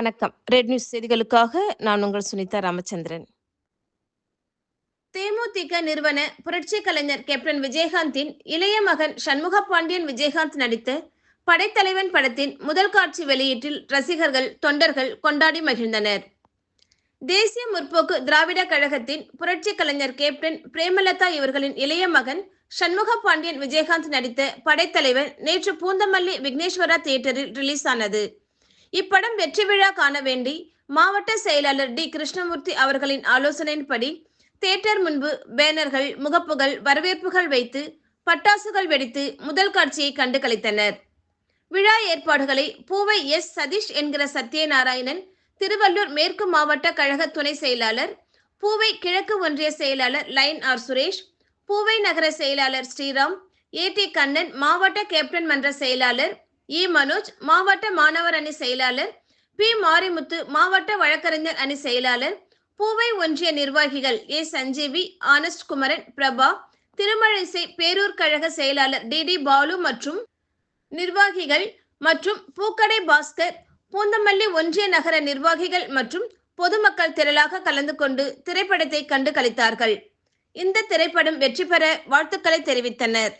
வணக்கம். Red news செய்திகளுக்காக நான் உங்கள் சுனிதா ராமச்சந்திரன். தேமுதிக நிறுவன புரட்சி கலைஞர் கேப்டன் விஜயகாந்தின் இளைய மகன் சண்முக பாண்டியன் விஜயகாந்த் நடித்த படைத்தலைவன் படத்தின் முதல் காட்சி வெளியீட்டில் ரசிகர்கள், தொண்டர்கள் கொண்டாடி மகிழ்ந்தனர். தேசிய முற்போக்கு திராவிட கழகத்தின் புரட்சி கலைஞர் கேப்டன் பிரேமலதா இவர்களின் இளைய மகன் சண்முக பாண்டியன் விஜயகாந்த் நடித்த படைத்தலைவன் நேற்று பூந்தமல்லி விக்னேஸ்வரா தியேட்டரில் ரிலீஸ் ஆனது. இப்படம் வெற்றி விழா காண வேண்டி மாவட்ட செயலாளர் டி கிருஷ்ணமூர்த்தி அவர்களின் ஆலோசனையின்படி தியேட்டர் முன்பு பேனர்கள், முகப்புகள், வரவேற்புகள் வைத்து பட்டாசுகள் வெடித்து முதல் காட்சியை கண்டு களித்தனர். விழா ஏற்பாடுகளை பூவை எஸ் சதீஷ் என்கிற சத்யநாராயணன், திருவள்ளூர் மேற்கு மாவட்ட கழக துணை செயலாளர், பூவை கிழக்கு ஒன்றிய செயலாளர் லைன் ஆர் சுரேஷ், பூவை நகர செயலாளர் ஸ்ரீராம், ஏ.டி. கண்ணன், மாவட்ட கேப்டன் மன்ற செயலாளர் இ. மனோஜ், மாவட்ட மாணவர் அணி செயலாளர் பி. மாரிமுத்து, மாவட்ட வழக்கறிஞர் அணி செயலாளர், பூவை ஒன்றிய நிர்வாகிகள் ஏ. சஞ்சீவி, ஆனஸ்ட் குமரன், பிரபா, திருமழிசை பேரூர் கழக செயலாளர் டி. பாலு மற்றும் நிர்வாகிகள் மற்றும் பூக்கடை பாஸ்கர், பூந்தமல்லி ஒன்றிய நகர நிர்வாகிகள் மற்றும் பொதுமக்கள் திரளாக கலந்து கொண்டு திரைப்படத்தை கண்டு களித்தார்கள். இந்த திரைப்படம் வெற்றி பெற வாழ்த்துக்களை தெரிவித்தனர்.